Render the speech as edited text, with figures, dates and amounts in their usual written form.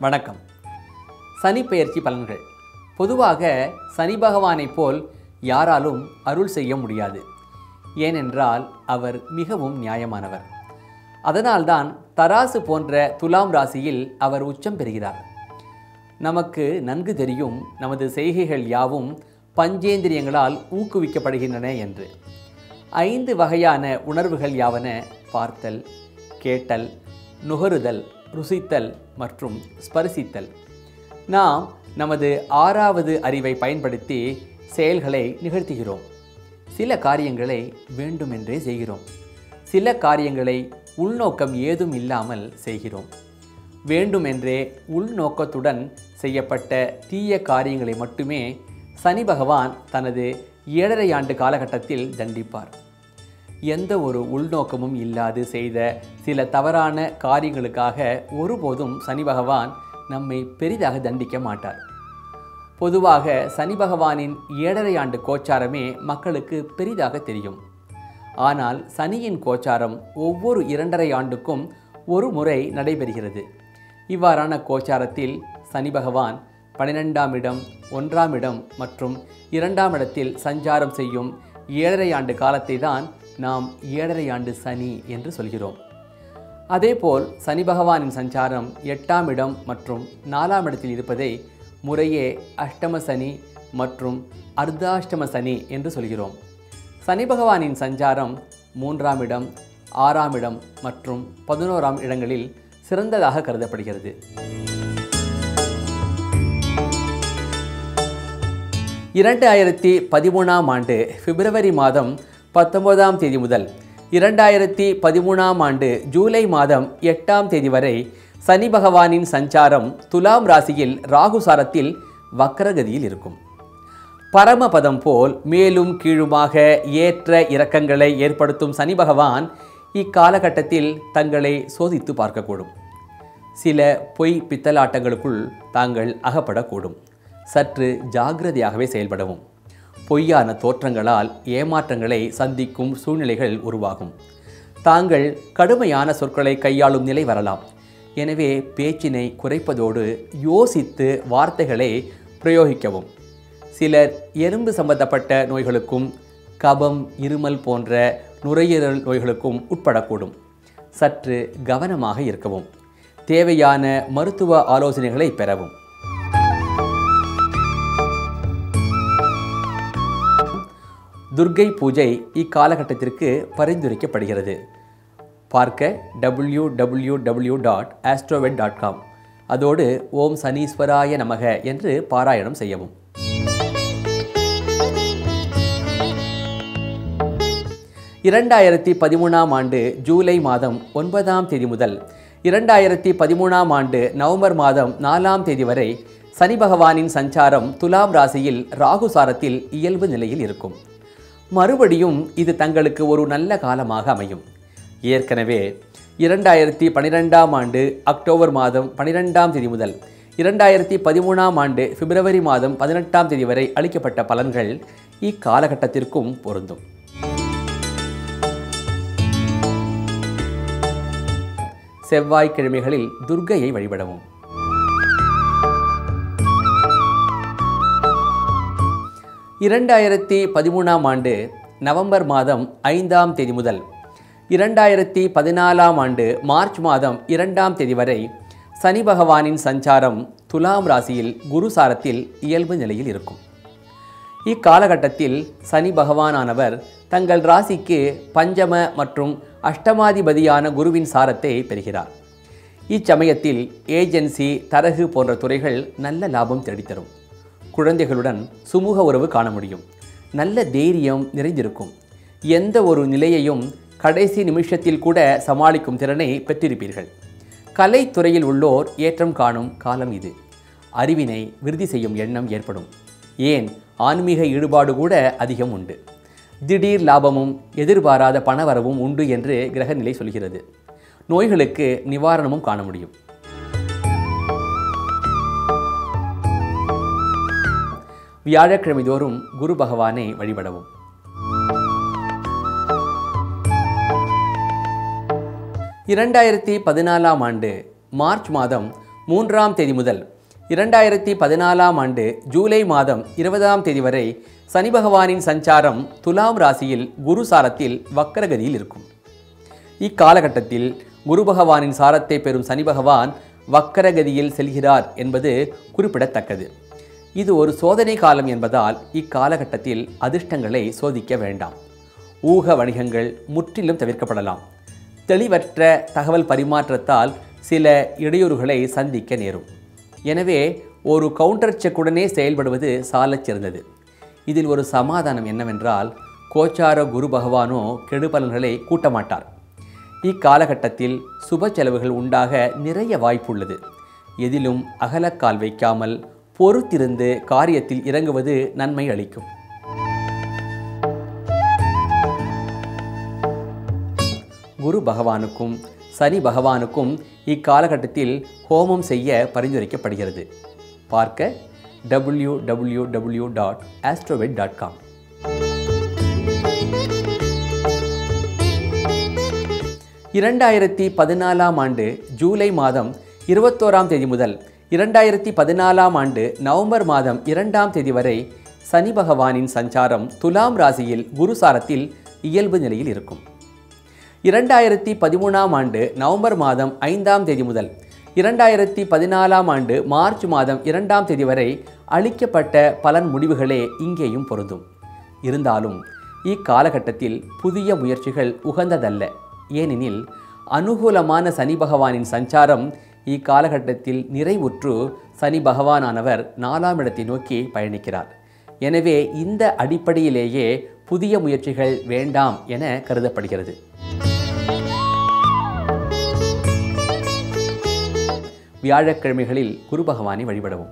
வணக்கம். சனி பெயர்ச்சி பலன்கள். பொதுவாக சனி பகவானைப் போல் யாராலும் அருள் செய்ய முடியாது. ஏனென்றால் அவர் மிகவும் நியாயமானவர். அதனால்தான் தராசு போன்ற துலாம் ராசியில் அவர் உச்சம் பெறுகிறார். நமக்கு நன்கு தெரியும் நமது செய்கைகள் யாவும் பஞ்சேந்திரியங்களால் ஊக்குவிக்கப்படுகின்றன என்று. 5 வகையான உணர்வுகள் யாவன: பார்த்தல், கேட்டல், நுகருதல், ருசித்தல் மற்றும் ஸ்பரிசித்தல். நாம் நமது 6வது அறிவை பயன்படுத்தி செயல்களை நிகழ்த்துகிறோம். சில காரியங்களை வேண்டுமென்றே செய்கிறோம். சில காரியங்களை உள்நோக்கம் ஏதும் இல்லாமல் செய்கிறோம். வேண்டுமென்றே உள்நோக்கத்துடன் செய்யப்பட்ட தீய காரியங்களை மட்டுமே சனி பகவான் தனது 7.5 ஆண்டு காலகட்டத்தில் தண்டிப்பார். எந்த ஒரு உள்நோக்கமும் இல்லாது செய்த சில தவறான காரியங்களுக்காக ஒருபோதும் சனி பகவான் நம்மை பெரிதாக தண்டிக்க மாட்டார். பொதுவாக சனி பகவானின் 7.5 ஆண்டு கோச்சாரமே மக்களுக்கு பெரிதாக தெரியும். ஆனால் சனியின் கோச்சாரம் ஒவ்வொரு 2.5 ஆண்டுக்கும் ஒரு முறை நடைபெறுகிறது. இவ்வாறான கோச்சாரத்தில் சனி பகவான் 12ஆம் இடம், 1ஆம் இடம் மற்றும் 2ஆம் இடத்தில் சஞ்சாரம் செய்யும் 7.5 ஆண்டு காலத்தை தான் நாம் 7.5 ஆண்டு சனி என்று சொல்கிறோம். அதேபோல் சனி பகவானின் சஞ்சாரம் 8ஆம் இடம் மற்றும் 4ஆம் இடத்தில் இருப்பதை முறையே அஷ்டம சனி மற்றும் அர்த்தாஷ்டம சனி என்று சொல்கிறோம். சனி பகவானின் சஞ்சாரம் 3ஆம் இடம், 6ஆம் இடம் மற்றும் 11ஆம் இடங்களில் சிறந்ததாக கருதப்படுகிறது. 2013ஆம் ஆண்டு பிப்ரவரி மாதம் 19ஆம் தேதி முதல் 2013ஆம் ஆண்டு ஜூலை மாதம் 8ஆம் தேதி வரை சனி பகவானின் சஞ்சாரம் துலாம் ராசியில் ராகு சாரத்தில் வக்ரகதியில் இருக்கும். பரமபதம் போல் மேலும் கீழுமாக ஏற்ற இறக்கங்களை ஏற்படுத்தும் சனி பகவான் இக்காலகட்டத்தில் தங்களை சோதித்து பார்க்கக்கூடும். சில பொய் பித்தலாட்டங்களுக்குள் தாங்கள் அகப்படக்கூடும். சற்று ஜாக்கிரதையாகவே செயல்படவும். பொய்யான தோற்றங்களால் ஏமாற்றங்களை சந்திக்கும் சூழ்நிலைகள் உருவாகும். தாங்கள் கடுமையான சொற்களை கையாளும் நிலை வரலாம். எனவே பேச்சினை குறைப்பதோடு யோசித்து வார்த்தைகளை பிரயோகிக்கவும். சிலர் எறும்பு சம்பந்தப்பட்ட நோய்களுக்கும் கபம், இருமல் போன்ற நுரையீரல் நோய்களுக்கும் உட்படக்கூடும். சற்று கவனமாக இருக்கவும். தேவையான மருத்துவ ஆலோசனைகளை பெறவும். துர்க்கை பூஜை இக்காலகட்டத்திற்கு பரிந்துரைக்கப்படுகிறது. பார்க்க www.astrovet.com. அதோடு ஓம் சனீஸ்வராய நமக என்று பாராயணம் செய்யவும். 2013ஆம் ஆண்டு ஜூலை மாதம் 9ஆம் தேதி முதல் 2013ஆம் ஆண்டு நவம்பர் மாதம் 4ஆம் தேதி வரை சனி பகவானின் சஞ்சாரம் துலாம் ராசியில் ராகு சாரத்தில் இயல்பு நிலையில் இருக்கும். மறுபடியும் இது தங்களுக்கு ஒரு நல்ல காலமாக அமையும். ஏற்கனவே 2012ஆம் ஆண்டு அக்டோபர் மாதம் 12ஆம் தேதி முதல் 2013ஆம் ஆண்டு பிப்ரவரி மாதம் 18ஆம் தேதி வரை அளிக்கப்பட்ட பலன்கள் இக்காலகட்டத்திற்கும் பொருந்தும். செவ்வாய்க்கிழமைகளில் துர்க்கையை வழிபடவும். 2013ஆம் ஆண்டு நவம்பர் மாதம் 5ஆம் தேதி முதல் 2014ஆம் ஆண்டு மார்ச் மாதம் 2ஆம் தேதி வரை சனி பகவானின் சஞ்சாரம் துலாம் ராசியில் குரு சாரத்தில் இயல்பு நிலையில் இருக்கும். இக்காலகட்டத்தில் சனி பகவானானவர் தங்கள் ராசிக்கு பஞ்சம மற்றும் அஷ்டமாதிபதியான குருவின் சாரத்தை பெறுகிறார். இச்சமயத்தில் ஏஜென்சி, தரகு போன்ற துறைகள் நல்ல லாபம் தேடித்தரும். குழந்தைகளுடன் சுமூக உறவு காண முடியும். நல்ல தைரியம் நிறைந்திருக்கும். எந்த ஒரு நிலையையும் கடைசி நிமிஷத்தில் கூட சமாளிக்கும் திறனை பெற்றிருப்பீர்கள். கலைத்துறையில் உள்ளோர் ஏற்றம் காணும் காலம் இது. அறிவினை விருத்தி செய்யும் எண்ணம் ஏற்படும். ஏன் ஆன்மீக ஈடுபாடு கூட அதிகம் உண்டு. திடீர் லாபமும் எதிர்பாராத பணவரவும் உண்டு என்று கிரகநிலை சொல்கிறது. நோய்களுக்கு நிவாரணமும் காண முடியும். வியாழக்கிழமை தோறும் குரு பகவானை வழிபடவும். 2014ஆம் ஆண்டு மார்ச் மாதம் 3ஆம் தேதி முதல் 2014ஆம் ஆண்டு ஜூலை மாதம் 20ஆம் தேதி வரை சனி பகவானின் சஞ்சாரம் துலாம் ராசியில் குரு சாரத்தில் வக்கரகதியில் இருக்கும். இக்காலகட்டத்தில் குரு பகவானின் சாரத்தை பெறும் சனி பகவான் வக்கரகதியில் செல்கிறார் என்பது குறிப்பிடத்தக்கது. இது ஒரு சோதனை காலம் என்பதால் இக்காலகட்டத்தில் அதிர்ஷ்டங்களை சோதிக்க வேண்டாம். ஊக வணிகங்கள் முற்றிலும் தவிர்க்கப்படலாம். தெளிவற்ற தகவல் பரிமாற்றத்தால் சில இடையூறுகளை சந்திக்க நேரும். எனவே ஒரு கவுண்டர் செக்குடனே செயல்படுவது சாலச் சிறந்தது. இதில் ஒரு சமாதானம் என்னவென்றால், கோச்சார குரு பகவானோ கெடுபலன்களை கூட்டமாட்டார். இக்காலகட்டத்தில் சுப செலவுகள் உண்டாக நிறைய வாய்ப்புள்ளது. எதிலும் அகலக்கால் வைக்காமல் பொறுத்திருந்து காரியத்தில் இறங்குவது நன்மை அளிக்கும். குரு பகவானுக்கும் சனி பகவானுக்கும் இக்காலகட்டத்தில் ஹோமம் செய்ய பரிந்துரைக்கப்படுகிறது. பார்க்க www.astrovet.com. 2014ஆம் ஆண்டு ஜூலை மாதம் 21ஆம் தேதி முதல் 2014ஆம் ஆண்டு நவம்பர் மாதம் 2ஆம் தேதி வரை சனி பகவானின் சஞ்சாரம் துலாம் ராசியில் குரு சாரத்தில் இயல்பு நிலையில் இருக்கும். 2013ஆம் ஆண்டு நவம்பர் மாதம் 5ஆம் தேதி முதல் 2014ஆம் ஆண்டு மார்ச் மாதம் 2ஆம் தேதி வரை அளிக்கப்பட்ட பலன் முடிவுகளே இங்கேயும் பொருந்தும். இருந்தாலும் இக்காலகட்டத்தில் புதிய முயற்சிகள் உகந்ததல்ல. ஏனெனில் அனுகூலமான சனி பகவானின் சஞ்சாரம் இக்காலகட்டத்தில் நிறைவுற்று சனி பகவானானவர் 4ஆம் இடத்தை நோக்கி பயணிக்கிறார். எனவே இந்த அடிப்படையிலேயே புதிய முயற்சிகள் வேண்டாம் என கருதப்படுகிறது. வியாழக்கிழமைகளில் குரு பகவானை வழிபடவும்.